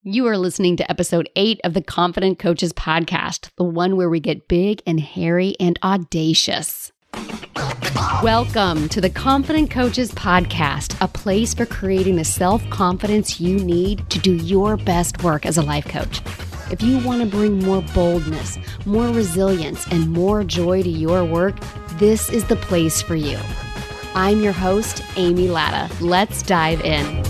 You are listening to episode 8 of the Confident Coaches podcast, the one where we get big and hairy and audacious. Welcome to the Confident Coaches podcast, a place for creating the self-confidence you need to do your best work as a life coach. If you want to bring more boldness, more resilience, and more joy to your work, this is the place for you. I'm your host, Amy Latta. Let's dive in.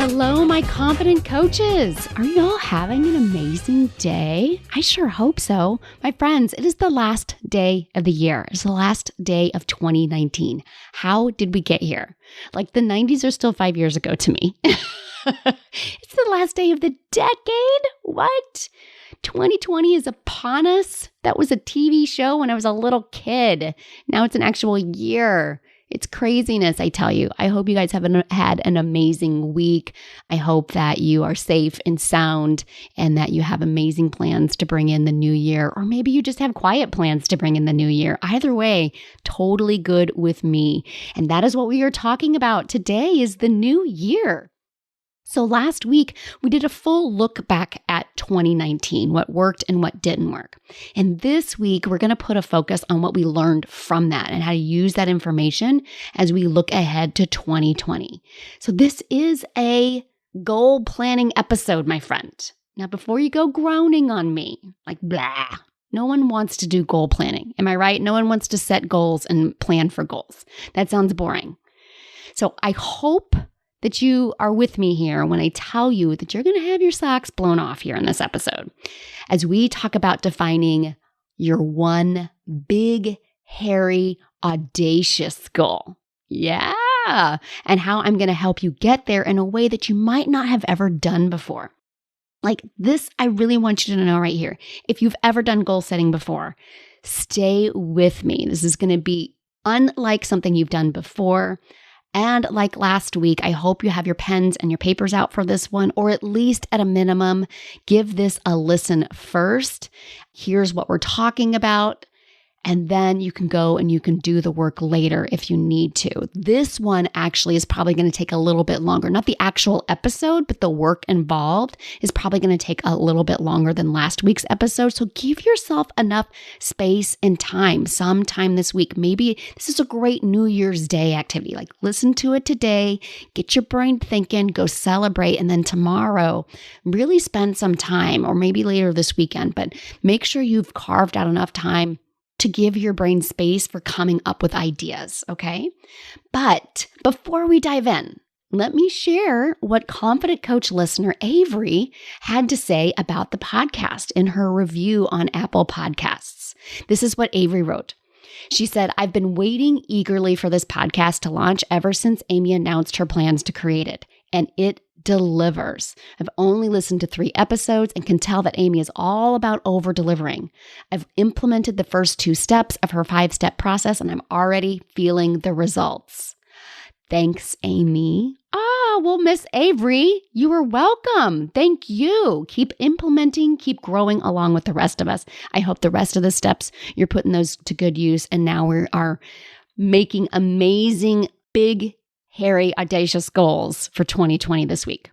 Hello, my confident coaches. Are you all having an amazing day? I sure hope so. My friends, it is the last day of the year. It's the last day of 2019. How did we get here? Like the 90s are still 5 years ago to me. It's the last day of the decade? What? 2020 is upon us? That was a TV show when I was a little kid. Now it's an actual year. It's craziness, I tell you. I hope you guys have had an amazing week. I hope that you are safe and sound and that you have amazing plans to bring in the new year. Or maybe you just have quiet plans to bring in the new year. Either way, totally good with me. And that is what we are talking about. Today is the new year. So last week, we did a full look back at 2019, what worked and what didn't work. And this week, we're going to put a focus on what we learned from that and how to use that information as we look ahead to 2020. So this is a goal planning episode, my friend. Now, before you go groaning on me, like blah, no one wants to do goal planning. Am I right? No one wants to set goals and plan for goals. That sounds boring. So I hope that you are with me here when I tell you that you're going to have your socks blown off here in this episode as we talk about defining your one big, hairy, audacious goal. Yeah. And how I'm going to help you get there in a way that you might not have ever done before. Like this, I really want you to know right here. If you've ever done goal setting before, stay with me. This is going to be unlike something you've done before. And like last week, I hope you have your pens and your papers out for this one, or at least at a minimum, give this a listen first. Here's what we're talking about. And then you can go and you can do the work later if you need to. This one actually is probably going to take a little bit longer. Not the actual episode, but the work involved is probably going to take a little bit longer than last week's episode. So give yourself enough space and time sometime this week. Maybe this is a great New Year's Day activity. Like listen to it today, get your brain thinking, go celebrate. And then tomorrow, really spend some time, or maybe later this weekend, but make sure you've carved out enough time to give your brain space for coming up with ideas, okay? But before we dive in, let me share what Confident Coach listener Avery had to say about the podcast in her review on Apple Podcasts. This is what Avery wrote. She said, I've been waiting eagerly for this podcast to launch ever since Amy announced her plans to create it, and it delivers. I've only listened to 3 episodes and can tell that Amy is all about over-delivering. I've implemented the first 2 steps of her 5-step process, and I'm already feeling the results. Thanks, Amy. Well, Miss Avery, you are welcome. Thank you. Keep implementing, keep growing along with the rest of us. I hope the rest of the steps, you're putting those to good use, and now we are making amazing, big, hairy, audacious goals for 2020 this week.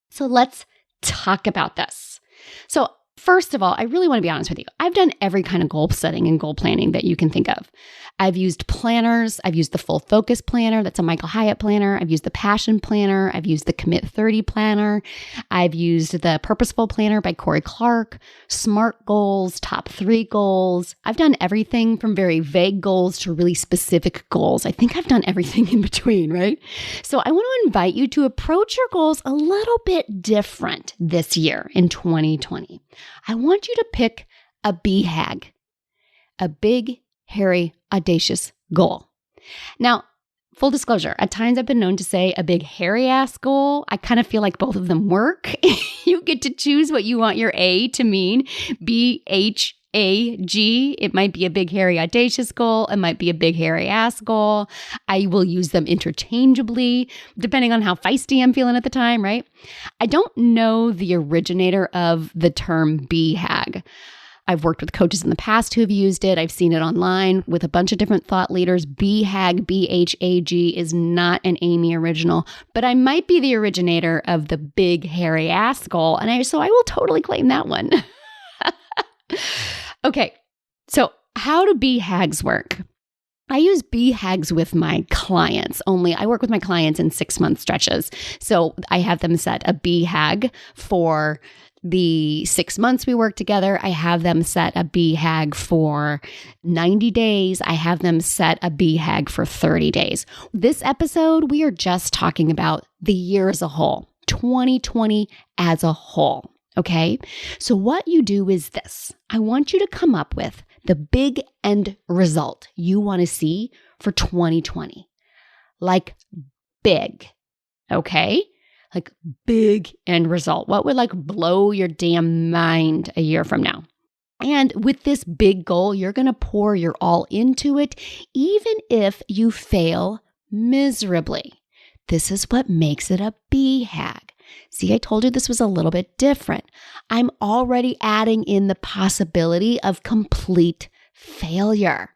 So let's talk about this. So first of all, I really want to be honest with you. I've done every kind of goal setting and goal planning that you can think of. I've used planners. I've used the Full Focus Planner. That's a Michael Hyatt planner. I've used the Passion Planner. I've used the Commit 30 Planner. I've used the Purposeful Planner by Corey Clark, SMART goals, top 3 goals. I've done everything from very vague goals to really specific goals. I think I've done everything in between, right? So I want to invite you to approach your goals a little bit different this year in 2020. I want you to pick a BHAG, a big, hairy, audacious goal. Now, full disclosure, at times I've been known to say a big hairy ass goal. I kind of feel like both of them work. You get to choose what you want your A to mean. BHAG. It might be a big hairy audacious goal. It might be a big hairy ass goal. I will use them interchangeably depending on how feisty I'm feeling at the time, right? I don't know the originator of the term BHAG. I've worked with coaches in the past who have used it. I've seen it online with a bunch of different thought leaders. BHAG, BHAG, is not an Amy original, but I might be the originator of the big hairy ass goal. So I will totally claim that one. Okay, so how do BHAGs work? I use BHAGs with my clients, only I work with my clients in 6-month stretches. So I have them set a BHAG for the 6 months we work together. I have them set a BHAG for 90 days. I have them set a BHAG for 30 days. This episode, we are just talking about the year as a whole, 2020 as a whole. Okay. So what you do is this. I want you to come up with the big end result you want to see for 2020. Like big. Okay. Like big end result. What would like blow your damn mind a year from now? And with this big goal, you're going to pour your all into it, even if you fail miserably. This is what makes it a BHAG. See, I told you this was a little bit different. I'm already adding in the possibility of complete failure,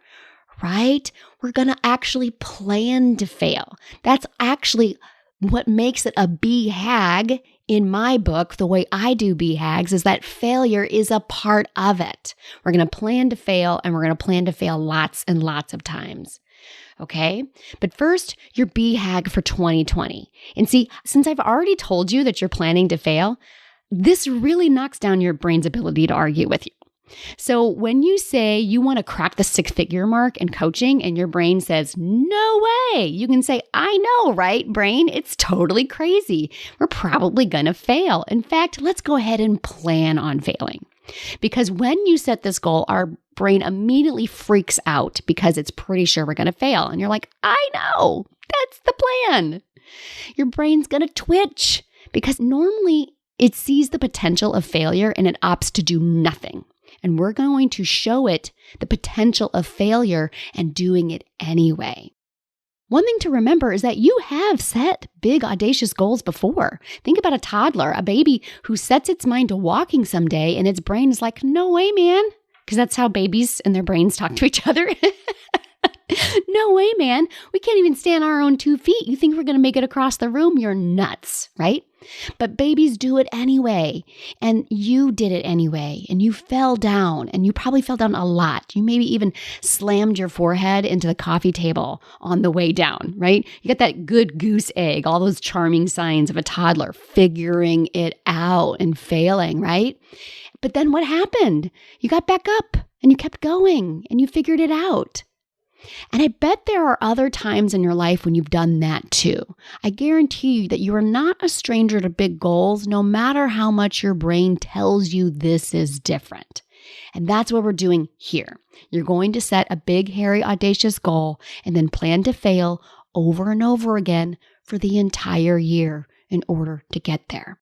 right? We're going to actually plan to fail. That's actually what makes it a BHAG in my book. The way I do BHAGs is that failure is a part of it. We're going to plan to fail, and we're going to plan to fail lots and lots of times. Okay. But first, your BHAG for 2020. And see, since I've already told you that you're planning to fail, this really knocks down your brain's ability to argue with you. So when you say you want to crack the 6-figure mark in coaching and your brain says, no way, you can say, I know, right, brain? It's totally crazy. We're probably going to fail. In fact, let's go ahead and plan on failing. Because when you set this goal, our brain immediately freaks out because it's pretty sure we're going to fail. And you're like, I know, that's the plan. Your brain's going to twitch because normally it sees the potential of failure and it opts to do nothing. And we're going to show it the potential of failure and doing it anyway. One thing to remember is that you have set big, audacious goals before. Think about a toddler, a baby who sets its mind to walking someday and its brain is like, no way, man. Because that's how babies and their brains talk to each other. No way, man. We can't even stand on our own 2 feet. You think we're going to make it across the room? You're nuts, right? But babies do it anyway. And you did it anyway. And you fell down. And you probably fell down a lot. You maybe even slammed your forehead into the coffee table on the way down, right? You got that good goose egg, all those charming signs of a toddler figuring it out and failing, right? But then what happened? You got back up and you kept going and you figured it out. And I bet there are other times in your life when you've done that too. I guarantee you that you are not a stranger to big goals, no matter how much your brain tells you this is different. And that's what we're doing here. You're going to set a big, hairy, audacious goal and then plan to fail over and over again for the entire year in order to get there.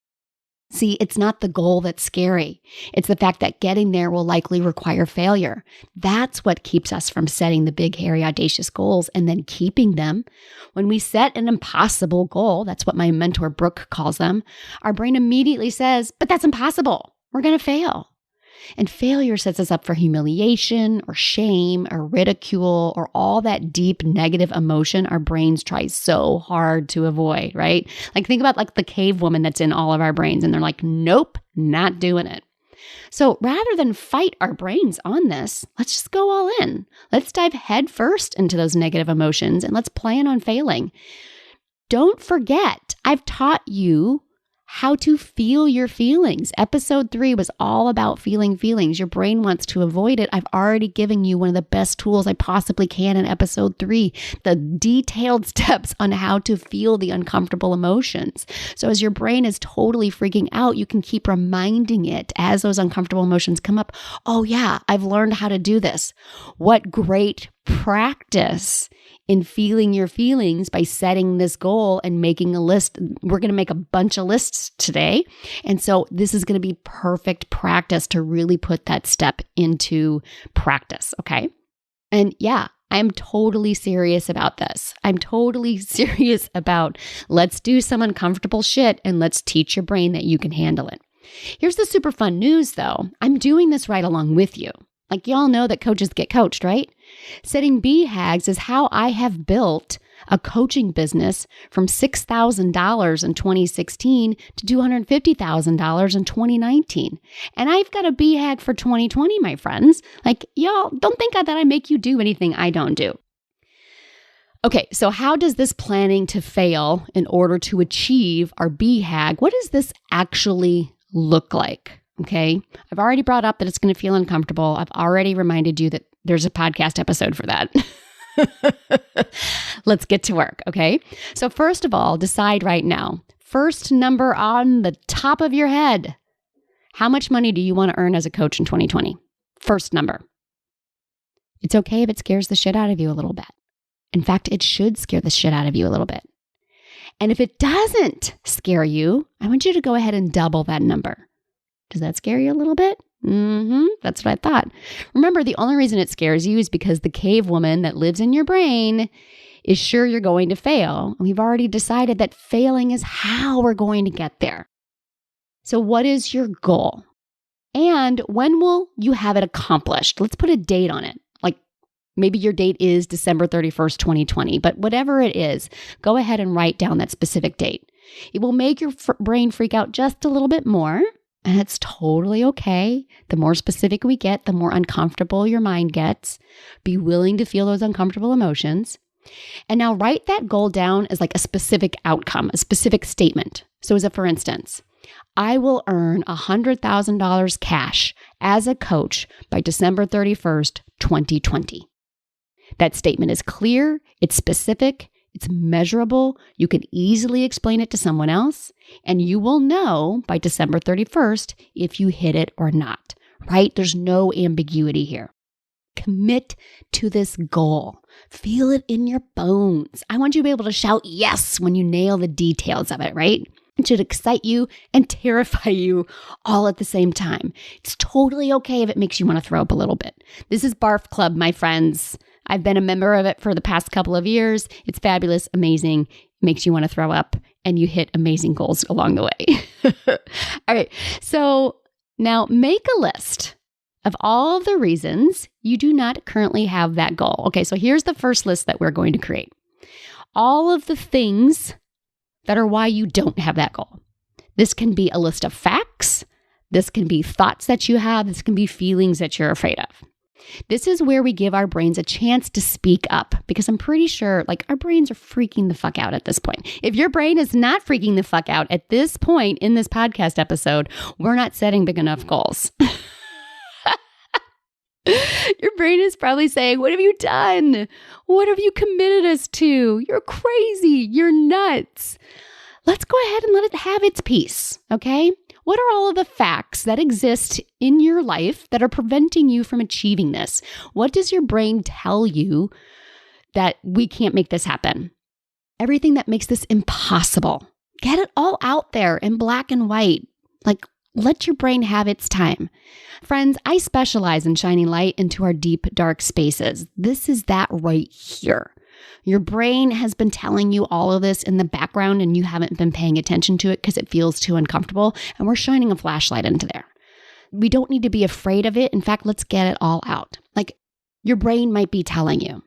See, it's not the goal that's scary. It's the fact that getting there will likely require failure. That's what keeps us from setting the big, hairy, audacious goals and then keeping them. When we set an impossible goal, that's what my mentor Brooke calls them, our brain immediately says, but that's impossible. We're going to fail. And failure sets us up for humiliation or shame or ridicule or all that deep negative emotion our brains try so hard to avoid, right? Like think about like the cave woman that's in all of our brains and they're like, nope, not doing it. So rather than fight our brains on this, let's just go all in. Let's dive head first into those negative emotions and let's plan on failing. Don't forget, I've taught you how to feel your feelings. Episode 3 was all about feeling feelings. Your brain wants to avoid it. I've already given you one of the best tools I possibly can in episode 3, the detailed steps on how to feel the uncomfortable emotions. So as your brain is totally freaking out, you can keep reminding it as those uncomfortable emotions come up. Oh yeah, I've learned how to do this. What great practice in feeling your feelings by setting this goal and making a list. We're going to make a bunch of lists today. And so this is going to be perfect practice to really put that step into practice. Okay. And yeah, I'm totally serious about this. I'm totally serious about let's do some uncomfortable shit and let's teach your brain that you can handle it. Here's the super fun news though. I'm doing this right along with you. Like y'all know that coaches get coached, right? Setting BHAGs is how I have built a coaching business from $6,000 in 2016 to $250,000 in 2019. And I've got a BHAG for 2020, my friends. Like y'all don't think that I make you do anything I don't do. Okay, so how does this planning to fail in order to achieve our BHAG, what does this actually look like? Okay, I've already brought up that it's going to feel uncomfortable. I've already reminded you that there's a podcast episode for that. Let's get to work, okay? So first of all, decide right now, first number on the top of your head, how much money do you want to earn as a coach in 2020? First number. It's okay if it scares the shit out of you a little bit. In fact, it should scare the shit out of you a little bit. And if it doesn't scare you, I want you to go ahead and double that number. Does that scare you a little bit? That's what I thought. Remember, the only reason it scares you is because the cave woman that lives in your brain is sure you're going to fail. We've already decided that failing is how we're going to get there. So what is your goal? And when will you have it accomplished? Let's put a date on it. Like maybe your date is December 31st, 2020, but whatever it is, go ahead and write down that specific date. It will make your brain freak out just a little bit more. And it's totally okay. The more specific we get, the more uncomfortable your mind gets. Be willing to feel those uncomfortable emotions. And now write that goal down as like a specific outcome, a specific statement. So as a for instance, I will earn $100,000 cash as a coach by December 31st, 2020. That statement is clear, it's specific, it's measurable. You can easily explain it to someone else, and you will know by December 31st if you hit it or not, right? There's no ambiguity here. Commit to this goal. Feel it in your bones. I want you to be able to shout yes when you nail the details of it, right? It should excite you and terrify you all at the same time. It's totally okay if it makes you want to throw up a little bit. This is Barf Club, my friends. I've been a member of it for the past couple of years. It's fabulous, amazing, makes you want to throw up, and you hit amazing goals along the way. All right, so now make a list of all of the reasons you do not currently have that goal. Okay, so here's the first list that we're going to create. All of the things that are why you don't have that goal. This can be a list of facts. This can be thoughts that you have. This can be feelings that you're afraid of. This is where we give our brains a chance to speak up because I'm pretty sure like our brains are freaking the fuck out at this point. If your brain is not freaking the fuck out at this point in this podcast episode, we're not setting big enough goals. Your brain is probably saying, what have you done? What have you committed us to? You're crazy. You're nuts. Let's go ahead and let it have its piece, okay? What are all of the facts that exist in your life that are preventing you from achieving this? What does your brain tell you that we can't make this happen? Everything that makes this impossible. Get it all out there in black and white. Like, let your brain have its time. Friends, I specialize in shining light into our deep, dark spaces. This is that right here. Your brain has been telling you all of this in the background and you haven't been paying attention to it because it feels too uncomfortable, and we're shining a flashlight into there. We don't need to be afraid of it. In fact, let's get it all out. Like your brain might be telling you,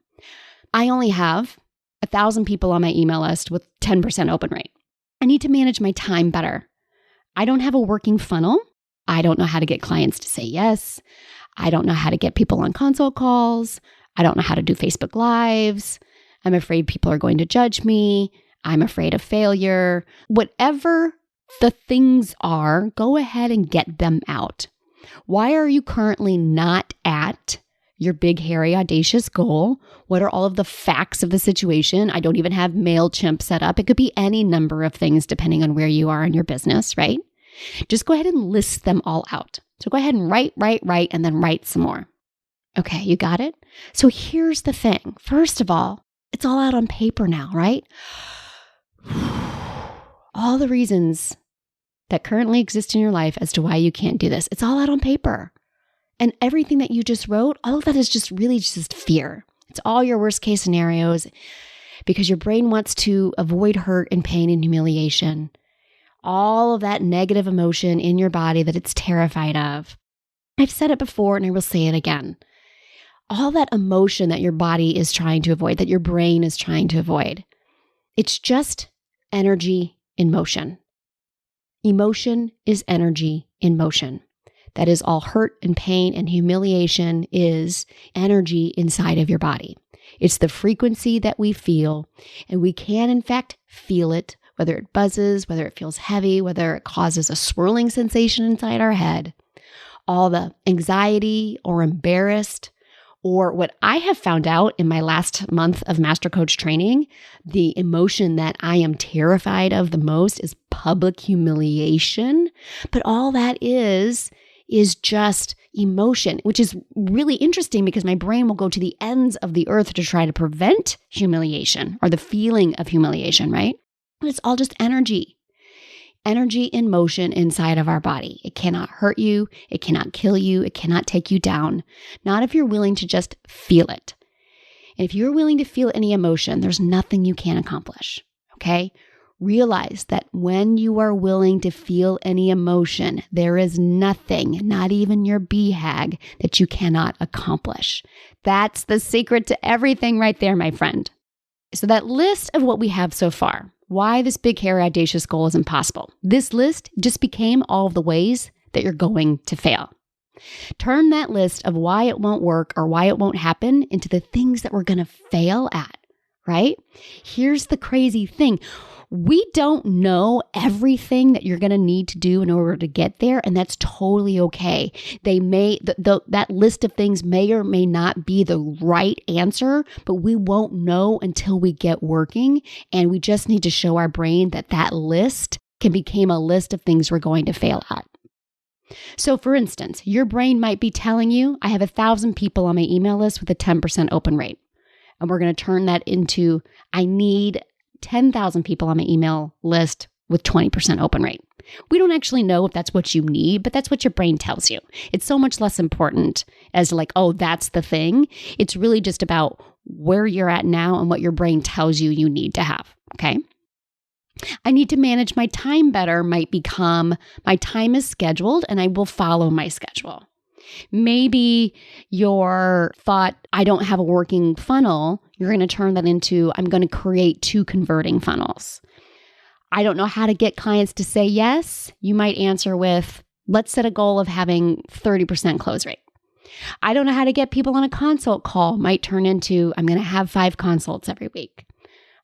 I only have 1,000 people on my email list with 10% open rate. I need to manage my time better. I don't have a working funnel. I don't know how to get clients to say yes. I don't know how to get people on consult calls. I don't know how to do Facebook Lives. I'm afraid people are going to judge me. I'm afraid of failure. Whatever the things are, go ahead and get them out. Why are you currently not at your big, hairy, audacious goal? What are all of the facts of the situation? I don't even have MailChimp set up. It could be any number of things depending on where you are in your business, right? Just go ahead and list them all out. So go ahead and write, and then write some more. Okay, you got it? So here's the thing. First of all, it's all out on paper now, right? All the reasons that currently exist in your life as to why you can't do this, it's all out on paper. And everything that you just wrote, all of that is just really just fear. It's all your worst case scenarios because your brain wants to avoid hurt and pain and humiliation. all of that negative emotion in your body that it's terrified of. I've said it before and I will say it again. All that emotion that your body is trying to avoid, that your brain is trying to avoid, it's just energy in motion. Emotion is energy in motion. That is all hurt and pain and humiliation is energy inside of your body. It's the frequency that we feel, and we can in fact feel it, whether it buzzes, whether it feels heavy, whether it causes a swirling sensation inside our head. All the anxiety or embarrassed, or what I have found out in my last month of Master Coach training, the emotion that I am terrified of the most is public humiliation. But all that is just emotion, which is really interesting because my brain will go to the ends of the earth to try to prevent humiliation or the feeling of humiliation, right? But it's all just energy in motion inside of our body. It cannot hurt you. It cannot kill you. It cannot take you down. Not if you're willing to just feel it. And if you're willing to feel any emotion, there's nothing you can't accomplish. Okay? Realize that when you are willing to feel any emotion, there is nothing, not even your BHAG, that you cannot accomplish. That's the secret to everything right there, my friend. So that list of what we have so far, why this big, hairy, audacious goal is impossible. This list just became all of the ways that you're going to fail. Turn that list of why it won't work or why it won't happen into the things that we're going to fail at, right? Here's the crazy thing. We don't know everything that you're going to need to do in order to get there, and that's totally okay. They may that list of things may or may not be the right answer, but we won't know until we get working, and we just need to show our brain that that list can become a list of things we're going to fail at. So for instance, your brain might be telling you, I have 1,000 people on my email list with a 10% open rate, and we're going to turn that into, I need 10,000 people on my email list with 20% open rate. We don't actually know if that's what you need, but that's what your brain tells you. It's so much less important as like, oh, that's the thing. It's really just about where you're at now and what your brain tells you you need to have, okay? I need to manage my time better might become, my time is scheduled and I will follow my schedule. Maybe your thought, I don't have a working funnel, you're going to turn that into, I'm going to create 2 converting funnels. I don't know how to get clients to say yes. You might answer with, let's set a goal of having 30% close rate. I don't know how to get people on a consult call, might turn into, I'm going to have 5 consults every week.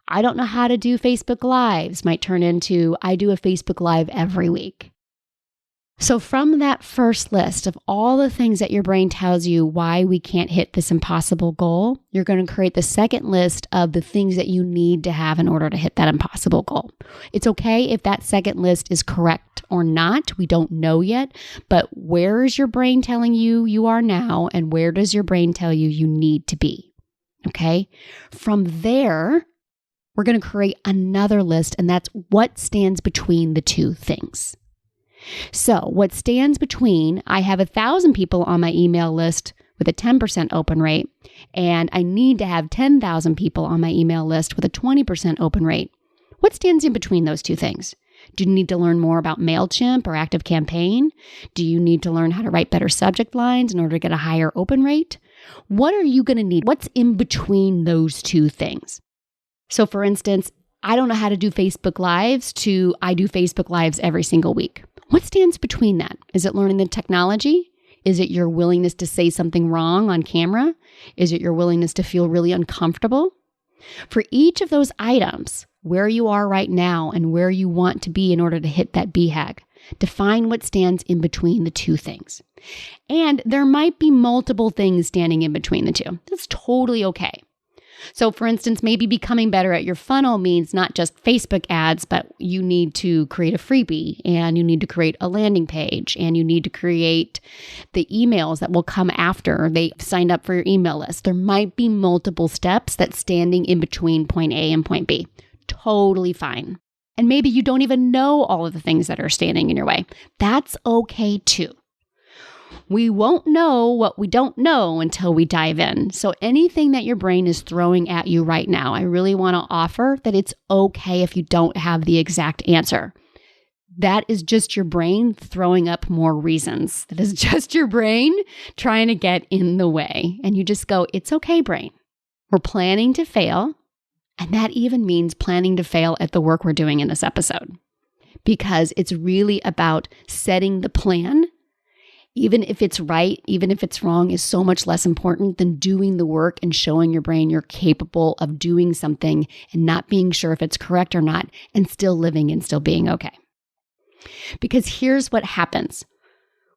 I don't know how to do Facebook Lives, might turn into, I do a Facebook Live every week. So from that first list of all the things that your brain tells you why we can't hit this impossible goal, you're going to create the second list of the things that you need to have in order to hit that impossible goal. It's okay if that second list is correct or not. We don't know yet, but where is your brain telling you you are now, and where does your brain tell you you need to be? Okay? From there, we're going to create another list, and that's what stands between the two things. So what stands between, I have 1,000 people on my email list with a 10% open rate, and I need to have 10,000 people on my email list with a 20% open rate. What stands in between those two things? Do you need to learn more about MailChimp or ActiveCampaign? Do you need to learn how to write better subject lines in order to get a higher open rate? What are you going to need? What's in between those two things? So for instance, I don't know how to do Facebook Lives to I do Facebook Lives every single week. What stands between that? Is it learning the technology? Is it your willingness to say something wrong on camera? Is it your willingness to feel really uncomfortable? For each of those items, where you are right now and where you want to be in order to hit that BHAG, define what stands in between the two things. And there might be multiple things standing in between the two. That's totally okay. So for instance, maybe becoming better at your funnel means not just Facebook ads, but you need to create a freebie, and you need to create a landing page, and you need to create the emails that will come after they signed up for your email list. There might be multiple steps that's standing in between point A and point B. Totally fine. And maybe you don't even know all of the things that are standing in your way. That's okay too. We won't know what we don't know until we dive in. So anything that your brain is throwing at you right now, I really want to offer that it's okay if you don't have the exact answer. that is just your brain throwing up more reasons. That is just your brain trying to get in the way. And you just go, it's okay, brain. We're planning to fail. And that even means planning to fail at the work we're doing in this episode. Because it's really about setting the plan. Even if it's right, even if it's wrong, is so much less important than doing the work and showing your brain you're capable of doing something and not being sure if it's correct or not, and still living and still being okay. Because here's what happens.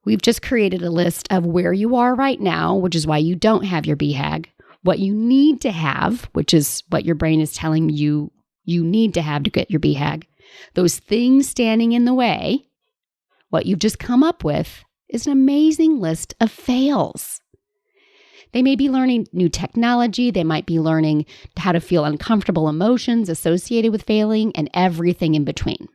We've just created a list of where you are right now, which is why you don't have your BHAG, what you need to have, which is what your brain is telling you you need to have to get your BHAG, those things standing in the way, what you've just come up with is an amazing list of fails. They may be learning new technology. They might be learning how to feel uncomfortable emotions associated with failing and everything in between.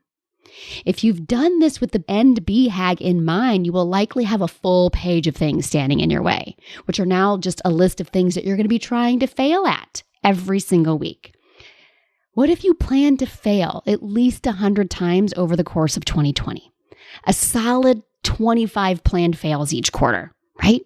If you've done this with the end BHAG in mind, you will likely have a full page of things standing in your way, which are now just a list of things that you're going to be trying to fail at every single week. What if you plan to fail at least 100 times over the course of 2020? A solid 25 planned fails each quarter, right?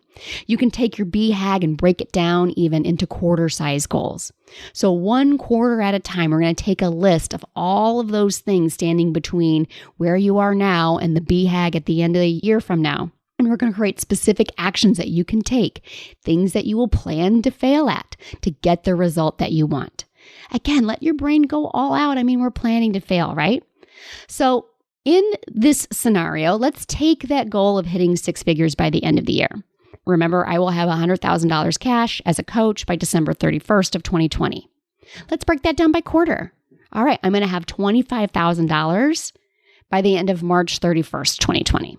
You can take your BHAG and break it down even into quarter-size goals. So one quarter at a time, we're going to take a list of all of those things standing between where you are now and the BHAG at the end of the year from now. And we're going to create specific actions that you can take, things that you will plan to fail at to get the result that you want. Again, let your brain go all out. I mean, we're planning to fail, right? So in this scenario, let's take that goal of hitting 6 figures by the end of the year. Remember, I will have $100,000 cash as a coach by December 31st of 2020. Let's break that down by quarter. All right, I'm going to have $25,000 by the end of March 31st, 2020.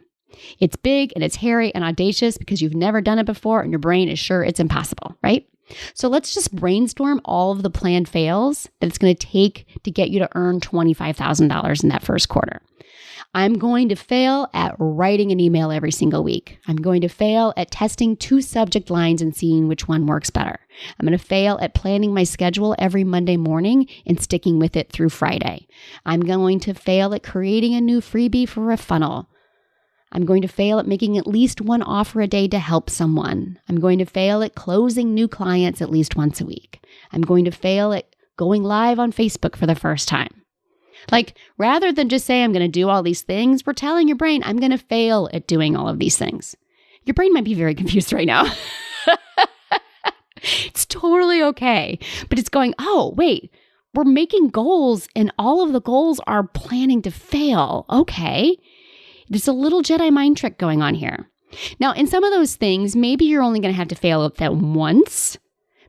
It's big and it's hairy and audacious because you've never done it before and your brain is sure it's impossible, right? So let's just brainstorm all of the planned fails that it's going to take to get you to earn $25,000 in that first quarter. I'm going to fail at writing an email every single week. I'm going to fail at testing 2 subject lines and seeing which one works better. I'm going to fail at planning my schedule every Monday morning and sticking with it through Friday. I'm going to fail at creating a new freebie for a funnel. I'm going to fail at making at least 1 offer a day to help someone. I'm going to fail at closing new clients at least once a week. I'm going to fail at going live on Facebook for the first time. Like, rather than just say, I'm going to do all these things, we're telling your brain, I'm going to fail at doing all of these things. Your brain might be very confused right now. It's totally okay. But it's going, oh, wait, we're making goals and all of the goals are planning to fail. Okay. There's a little Jedi mind trick going on here. Now, in some of those things, maybe you're only going to have to fail at that once.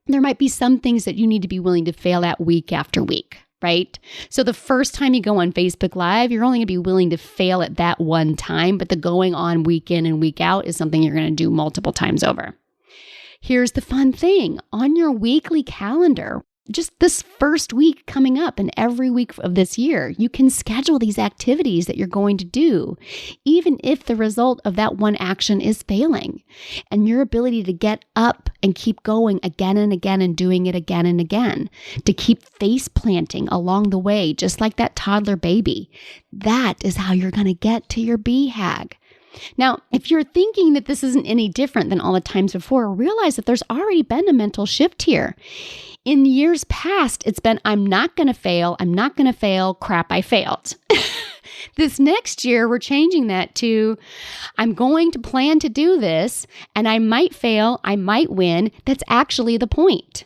There might be some things that you need to be willing to fail at week after week. Right? So the first time you go on Facebook Live, you're only going to be willing to fail at that one time, but the going on week in and week out is something you're going to do multiple times over. Here's the fun thing. On your weekly calendar, just this first week coming up and every week of this year, you can schedule these activities that you're going to do, even if the result of that one action is failing. And your ability to get up and keep going again and again and doing it again and again, to keep face planting along the way, just like that toddler baby. That is how you're going to get to your BHAG. Now, if you're thinking that this isn't any different than all the times before, realize that there's already been a mental shift here. In years past, it's been, I'm not going to fail, crap, I failed. This next year, we're changing that to, I'm going to plan to do this, and I might fail, I might win. That's actually the point.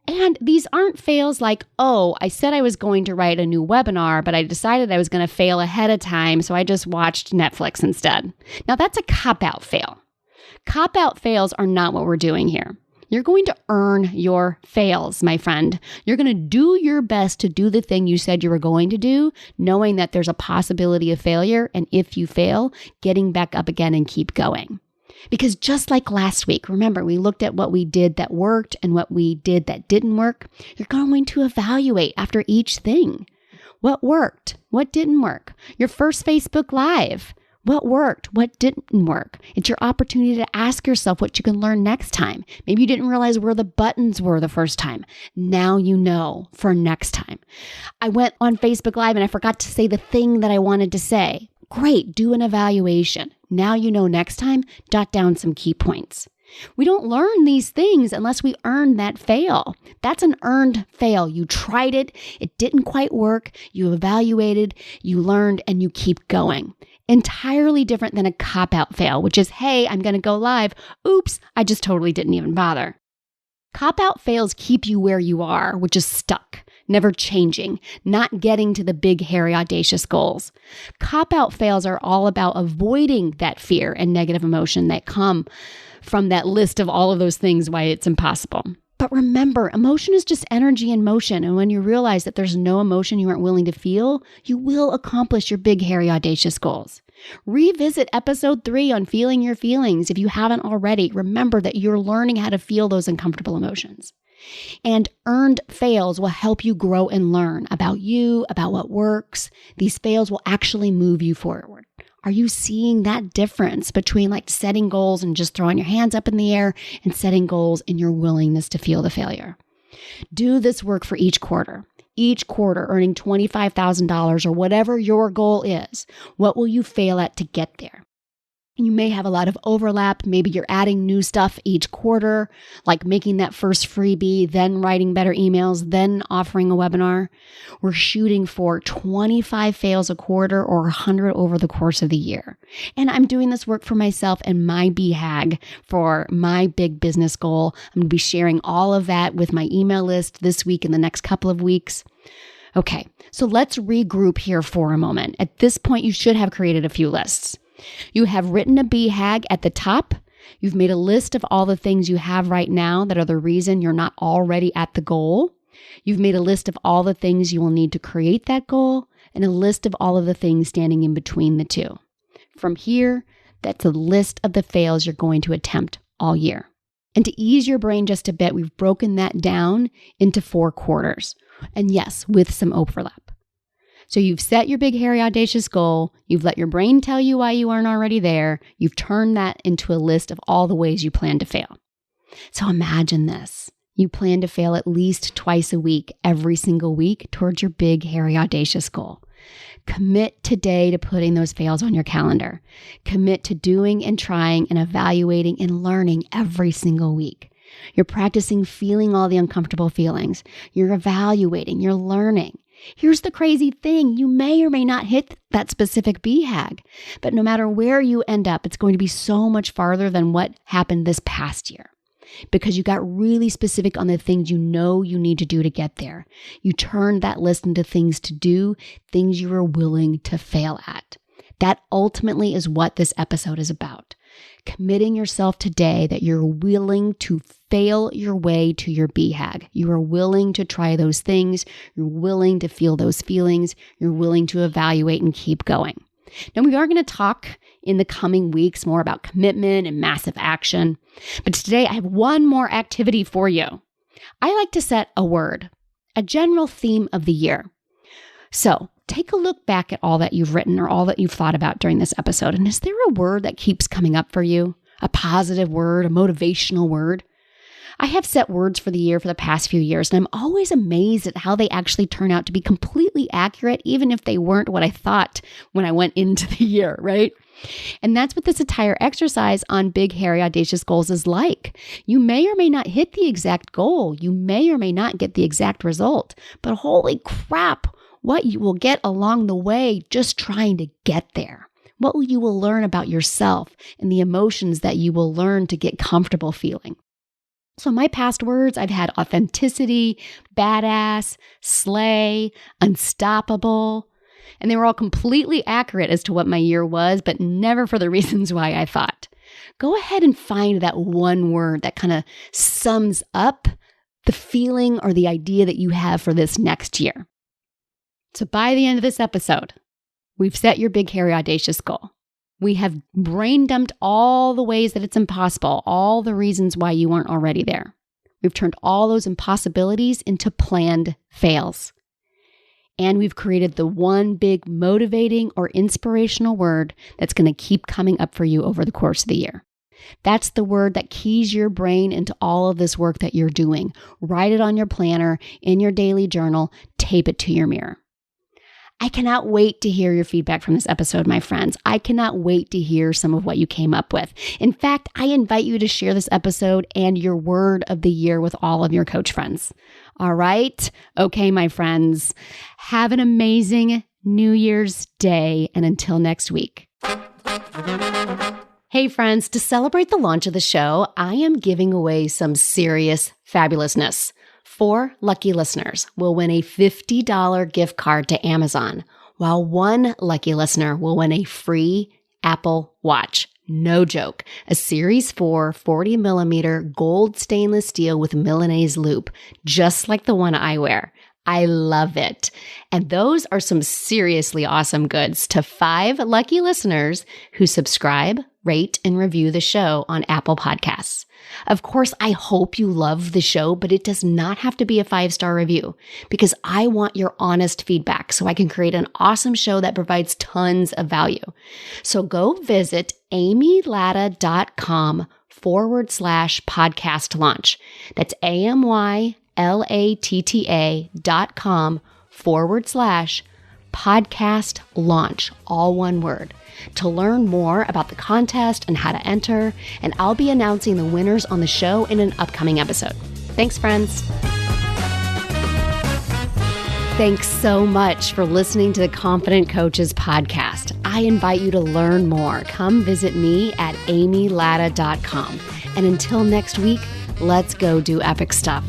And these aren't fails like, oh, I said I was going to write a new webinar, but I decided I was going to fail ahead of time, so I just watched Netflix instead. Now, that's a cop-out fail. Cop-out fails are not what we're doing here. You're going to earn your fails, my friend. You're going to do your best to do the thing you said you were going to do, knowing that there's a possibility of failure, and if you fail, getting back up again and keep going. Because just like last week, remember, we looked at what we did that worked and what we did that didn't work. You're going to evaluate after each thing. What worked? What didn't work? Your first Facebook Live. What worked? What didn't work? It's your opportunity to ask yourself what you can learn next time. Maybe you didn't realize where the buttons were the first time. Now you know for next time. I went on Facebook Live and I forgot to say the thing that I wanted to say. Great, do an evaluation. Now you know next time, jot down some key points. We don't learn these things unless we earn that fail. That's an earned fail. You tried it, it didn't quite work, you evaluated, you learned, and you keep going. Entirely different than a cop-out fail, which is, hey, I'm going to go live. Oops, I just totally didn't even bother. Cop-out fails keep you where you are, which is stuck, never changing, not getting to the big, hairy, audacious goals. Cop-out fails are all about avoiding that fear and negative emotion that come from that list of all of those things why it's impossible. But remember, emotion is just energy in motion. And when you realize that there's no emotion you aren't willing to feel, you will accomplish your big, hairy, audacious goals. Revisit episode 3 on feeling your feelings. If you haven't already, remember that you're learning how to feel those uncomfortable emotions. And earned fails will help you grow and learn about you, about what works. These fails will actually move you forward. Are you seeing that difference between like setting goals and just throwing your hands up in the air and setting goals and your willingness to feel the failure? Do this work for each quarter. Each quarter earning $25,000 or whatever your goal is. What will you fail at to get there? You may have a lot of overlap. Maybe you're adding new stuff each quarter, like making that first freebie, then writing better emails, then offering a webinar. We're shooting for 25 fails a quarter or 100 over the course of the year. And I'm doing this work for myself and my BHAG for my big business goal. I'm going to be sharing all of that with my email list this week and the next couple of weeks. Okay, so let's regroup here for a moment. At this point, you should have created a few lists. You have written a BHAG at the top. You've made a list of all the things you have right now that are the reason you're not already at the goal. You've made a list of all the things you will need to create that goal and a list of all of the things standing in between the two. From here, that's a list of the fails you're going to attempt all year. And to ease your brain just a bit, we've broken that down into 4 quarters. And yes, with some overlap. So you've set your big, hairy, audacious goal. You've let your brain tell you why you aren't already there. You've turned that into a list of all the ways you plan to fail. So imagine this. You plan to fail at least twice a week, every single week, towards your big, hairy, audacious goal. Commit today to putting those fails on your calendar. Commit to doing and trying and evaluating and learning every single week. You're practicing feeling all the uncomfortable feelings. You're evaluating, you're learning. Here's the crazy thing. You may or may not hit that specific BHAG, but no matter where you end up, it's going to be so much farther than what happened this past year because you got really specific on the things you know you need to do to get there. You turned that list into things to do, things you were willing to fail at. That ultimately is what this episode is about. Committing yourself today that you're willing to fail your way to your BHAG. You are willing to try those things. You're willing to feel those feelings. You're willing to evaluate and keep going. Now, we are going to talk in the coming weeks more about commitment and massive action. But today, I have one more activity for you. I like to set a word, a general theme of the year. So take a look back at all that you've written or all that you've thought about during this episode. And is there a word that keeps coming up for you? A positive word, a motivational word? I have set words for the year for the past few years, and I'm always amazed at how they actually turn out to be completely accurate, even if they weren't what I thought when I went into the year, right? And that's what this entire exercise on big, hairy, audacious goals is like. You may or may not hit the exact goal. You may or may not get the exact result, but holy crap, what you will get along the way just trying to get there. What you will learn about yourself and the emotions that you will learn to get comfortable feeling. So my past words, I've had authenticity, badass, slay, unstoppable, and they were all completely accurate as to what my year was, but never for the reasons why I thought. Go ahead and find that one word that kind of sums up the feeling or the idea that you have for this next year. So by the end of this episode, we've set your big, hairy, audacious goal. We have brain dumped all the ways that it's impossible, all the reasons why you aren't already there. We've turned all those impossibilities into planned fails. And we've created the one big motivating or inspirational word that's going to keep coming up for you over the course of the year. That's the word that keys your brain into all of this work that you're doing. Write it on your planner, in your daily journal, tape it to your mirror. I cannot wait to hear your feedback from this episode, my friends. I cannot wait to hear some of what you came up with. In fact, I invite you to share this episode and your word of the year with all of your coach friends. All right? Okay, my friends. Have an amazing New Year's Day, and until next week. Hey friends, to celebrate the launch of the show, I am giving away some serious fabulousness. 4 lucky listeners will win a $50 gift card to Amazon, while 1 lucky listener will win a free Apple Watch. No joke. A Series 4 40mm gold stainless steel with Milanese loop, just like the one I wear. I love it. And those are some seriously awesome goods to 5 lucky listeners who subscribe, rate, and review the show on Apple Podcasts. Of course, I hope you love the show, but it does not have to be a 5-star review because I want your honest feedback so I can create an awesome show that provides tons of value. So go visit amylatta.com/podcast launch. That's AMYLATTA.com/podcast launch, all one word, to learn more about the contest and how to enter, and I'll be announcing the winners on the show in an upcoming episode. Thanks, friends. Thanks so much for listening to the Confident Coaches podcast. I invite you to learn more. Come visit me at amylatta.com. And until next week, let's go do epic stuff.